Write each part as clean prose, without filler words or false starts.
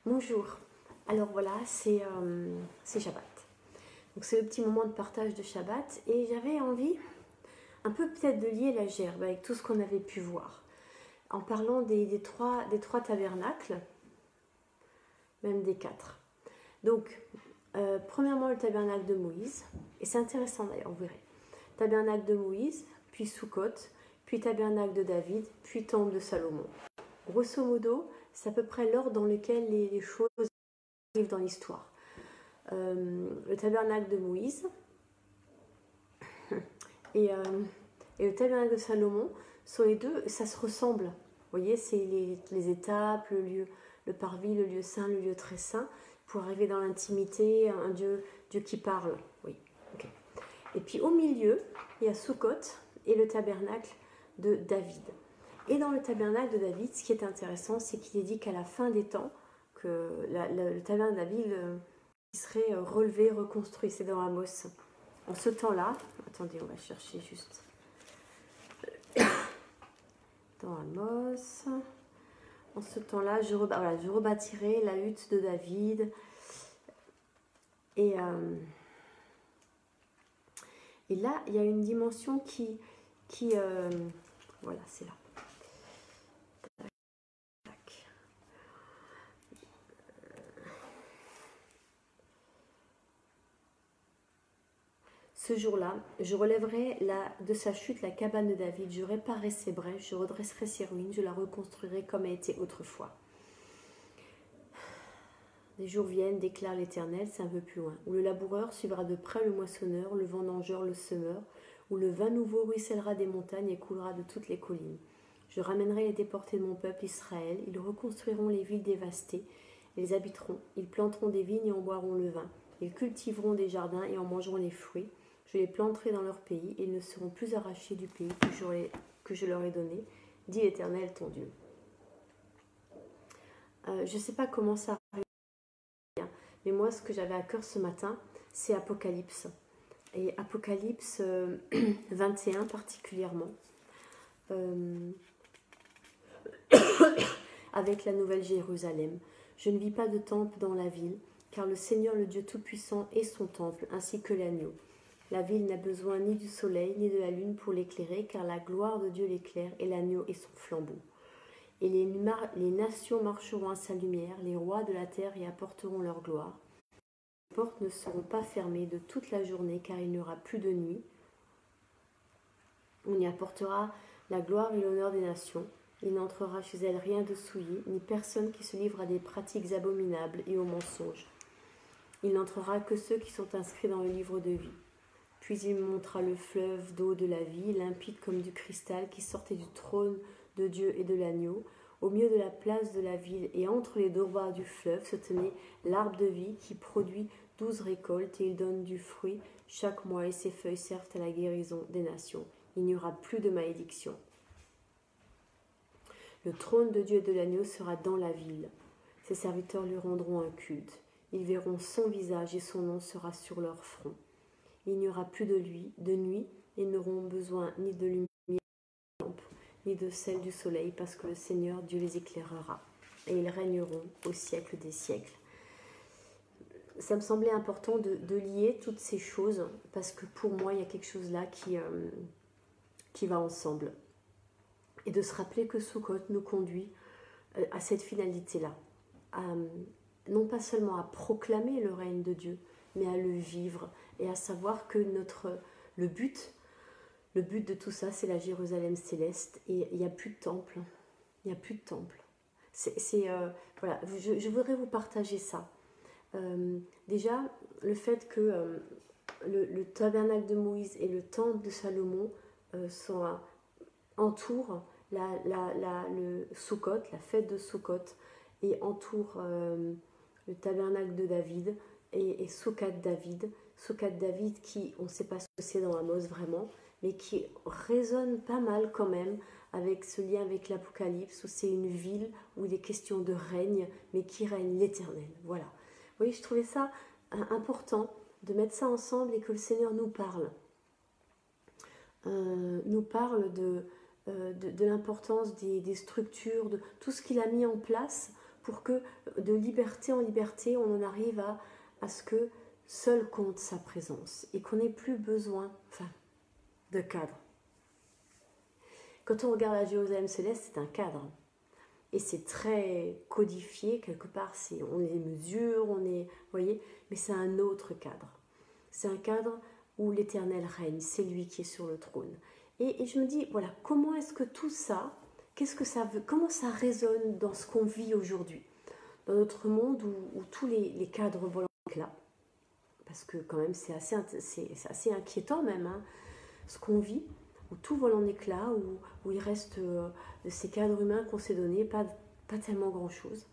Bonjour, alors voilà, c'est Shabbat. Donc c'est le petit moment de partage de Shabbat et j'avais envie un peu peut-être de lier la gerbe avec tout ce qu'on avait pu voir. En parlant des trois tabernacles, même des 4. Donc, premièrement le tabernacle de Moïse, et c'est intéressant d'ailleurs, vous verrez. Tabernacle de Moïse, puis Sukkot, puis tabernacle de David, puis temple de Salomon. Grosso modo, c'est à peu près l'ordre dans lequel les choses arrivent dans l'histoire. Le tabernacle de Moïse et le tabernacle de Salomon sont les deux, ça se ressemble. Vous voyez, c'est les étapes, le lieu, le parvis, le lieu saint, le lieu très saint, pour arriver dans l'intimité, un Dieu qui parle. Oui, ok. Et puis au milieu, il y a Sukkot et le tabernacle de David. Et dans le tabernacle de David, ce qui est intéressant, c'est qu'il est dit qu'à la fin des temps, que le tabernacle de David serait relevé, reconstruit. C'est dans Amos. En ce temps-là, attendez, on va chercher juste dans Amos. En ce temps-là, je rebâtirai la hutte de David. Et là, il y a une dimension qui voilà, c'est là. Ce jour-là, je relèverai de sa chute la cabane de David, je réparerai ses brèches, je redresserai ses ruines, je la reconstruirai comme elle était autrefois. Des jours viennent, déclare l'Éternel, c'est un peu plus loin, où le laboureur suivra de près le moissonneur, le vendangeur le semeur, où le vin nouveau ruissellera des montagnes et coulera de toutes les collines. Je ramènerai les déportés de mon peuple Israël, ils reconstruiront les villes dévastées, ils habiteront, ils planteront des vignes et en boiront le vin, ils cultiveront des jardins et en mangeront les fruits. Je les planterai dans leur pays, et ils ne seront plus arrachés du pays que je leur ai donné, dit l'Éternel ton Dieu. Je ne sais pas comment ça arrive, mais moi ce que j'avais à cœur ce matin, c'est Apocalypse. Et Apocalypse 21 particulièrement, avec la nouvelle Jérusalem. Je ne vis pas de temple dans la ville, car le Seigneur le Dieu Tout-Puissant est son temple, ainsi que l'agneau. La ville n'a besoin ni du soleil ni de la lune pour l'éclairer, car la gloire de Dieu l'éclaire et l'agneau est son flambeau. Et les nations marcheront à sa lumière, les rois de la terre y apporteront leur gloire. Les portes ne seront pas fermées de toute la journée, car il n'y aura plus de nuit. On y apportera la gloire et l'honneur des nations. Il n'entrera chez elles rien de souillé, ni personne qui se livre à des pratiques abominables et aux mensonges. Il n'entrera que ceux qui sont inscrits dans le livre de vie. Puis il me montra le fleuve d'eau de la vie, limpide comme du cristal, qui sortait du trône de Dieu et de l'agneau. Au milieu de la place de la ville et entre les deux bords du fleuve se tenait l'arbre de vie qui produit 12 récoltes et il donne du fruit chaque mois et ses feuilles servent à la guérison des nations. Il n'y aura plus de malédiction. Le trône de Dieu et de l'agneau sera dans la ville. Ses serviteurs lui rendront un culte. Ils verront son visage et son nom sera sur leur front. Il n'y aura plus de nuit, ils n'auront besoin ni de lumière ni de celle du soleil, parce que le Seigneur Dieu les éclairera, et ils régneront au siècle des siècles. Ça me semblait important de lier toutes ces choses, parce que pour moi, il y a quelque chose là qui va ensemble. Et de se rappeler que Sukkot nous conduit à cette finalité-là, non pas seulement à proclamer le règne de Dieu, mais à le vivre, et à savoir que le but de tout ça, c'est la Jérusalem céleste, et il n'y a plus de temple. Il n'y a plus de temple. Voilà, je voudrais vous partager ça. Déjà, le fait que le tabernacle de Moïse et le temple de Salomon entourent le Sukkot, la fête de Sukkot, et entourent le tabernacle de David et Sukkot David. Sukkot David qui, on ne sait pas ce que c'est dans Amos vraiment, mais qui résonne pas mal quand même avec ce lien avec l'Apocalypse, où c'est une ville où il est question de règne, mais qui règne l'Éternel. Voilà. Vous voyez, je trouvais ça important de mettre ça ensemble et que le Seigneur nous parle. Nous parle de l'importance des structures, de tout ce qu'il a mis en place pour que de liberté en liberté, on en arrive à ce que seul compte sa présence et qu'on n'ait plus besoin de cadre. Quand on regarde la Jérusalem céleste, c'est un cadre. Et c'est très codifié, quelque part, on les mesure, vous voyez, mais c'est un autre cadre. C'est un cadre où l'Éternel règne, c'est lui qui est sur le trône. Et je me dis, voilà, comment est-ce que tout ça, qu'est-ce que ça veut, comment ça résonne dans ce qu'on vit aujourd'hui, dans notre monde où tous les cadres volent en éclats, parce que quand même c'est assez inquiétant même, hein, ce qu'on vit, où tout vole en éclats, où il reste de ces cadres humains qu'on s'est donnés, pas tellement grand-chose.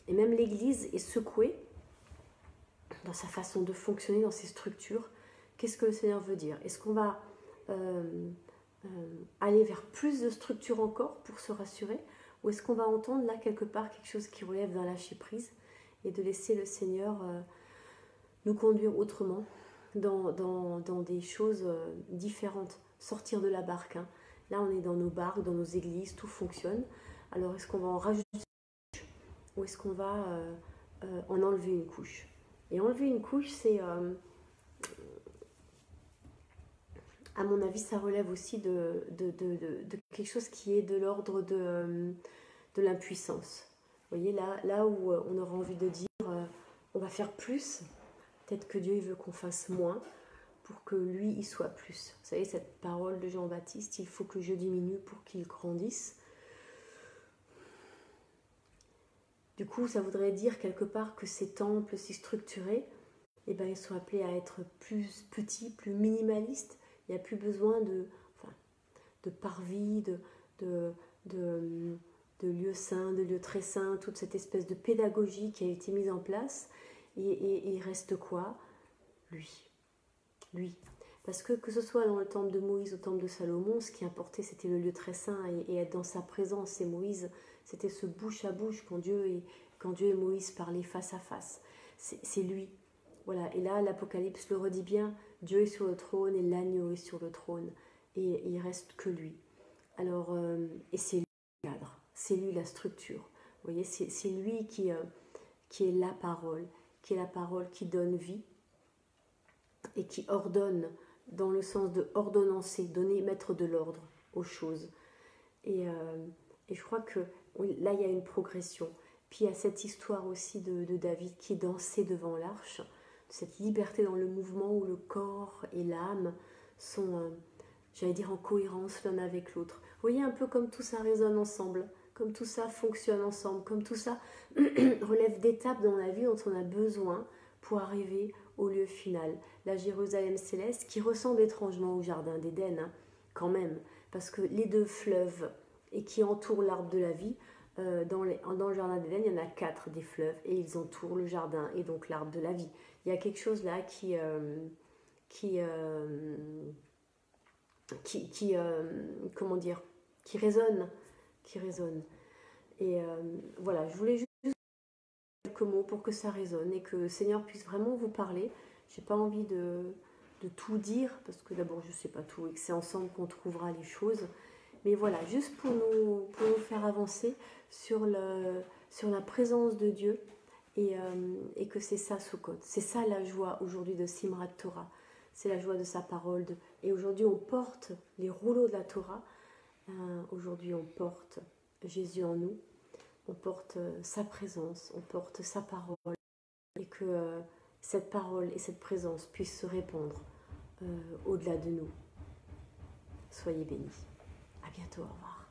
Et même l'Église est secouée dans sa façon de fonctionner, dans ses structures. Qu'est-ce que le Seigneur veut dire? Est-ce qu'on va aller vers plus de structures encore pour se rassurer? Ou est-ce qu'on va entendre là quelque part quelque chose qui relève d'un lâcher-prise et de laisser le Seigneur nous conduire autrement dans des choses différentes, sortir de la barque, hein. Là on est dans nos barques, dans nos églises, tout fonctionne. Alors est-ce qu'on va en rajouter une couche ou est-ce qu'on va en enlever une couche? Et enlever une couche, c'est à mon avis, ça relève aussi de quelque chose qui est de l'ordre de l'impuissance. Vous voyez, là où on aura envie de dire on va faire plus, peut-être que Dieu il veut qu'on fasse moins pour que lui, il soit plus. Vous savez, cette parole de Jean-Baptiste, il faut que je diminue pour qu'il grandisse. Du coup, ça voudrait dire quelque part que ces temples si structurés, eh ben, ils sont appelés à être plus petits, plus minimalistes. Il n'y a plus besoin de parvis, de lieux saints, de lieux très saints, toute cette espèce de pédagogie qui a été mise en place. Et il reste quoi? Lui. Parce que ce soit dans le temple de Moïse ou le temple de Salomon, ce qui importait, c'était le lieu très saint et être dans sa présence. Et Moïse, c'était ce bouche à bouche quand Dieu et Moïse parlaient face à face. C'est lui. Voilà. Et là, l'Apocalypse le redit bien, Dieu est sur le trône et l'agneau est sur le trône. Et il reste que lui. Alors, et c'est lui le cadre, c'est lui la structure. Vous voyez, c'est lui qui est la parole qui donne vie et qui ordonne dans le sens de ordonnancer, mettre de l'ordre aux choses. Et je crois que là, il y a une progression. Puis il y a cette histoire aussi de David qui dansait devant l'arche, cette liberté dans le mouvement où le corps et l'âme sont, j'allais dire, en cohérence l'un avec l'autre. Vous voyez un peu comme tout ça résonne ensemble, comme tout ça fonctionne ensemble, comme tout ça relève d'étapes dans la vie dont on a besoin pour arriver au lieu final. La Jérusalem céleste qui ressemble étrangement au jardin d'Éden, hein, quand même, parce que les deux fleuves et qui entourent l'arbre de la vie, dans le jardin d'Éden, il y en a 4 des fleuves et ils entourent le jardin et donc l'arbre de la vie. Il y a quelque chose là qui comment dire, qui résonne. Et voilà, je voulais juste quelques mots pour que ça résonne et que le Seigneur puisse vraiment vous parler. J'ai pas envie de tout dire parce que d'abord je sais pas tout et que c'est ensemble qu'on trouvera les choses. Mais voilà, juste pour nous faire avancer sur la présence de Dieu et que c'est ça Sukkot. C'est ça la joie aujourd'hui de Simrat Torah. C'est la joie de sa parole. Et aujourd'hui on porte les rouleaux de la Torah. Aujourd'hui on porte Jésus en nous. On porte sa présence, on porte sa parole. Et que cette parole et cette présence puissent se répandre au-delà de nous. Soyez bénis. À bientôt, au revoir.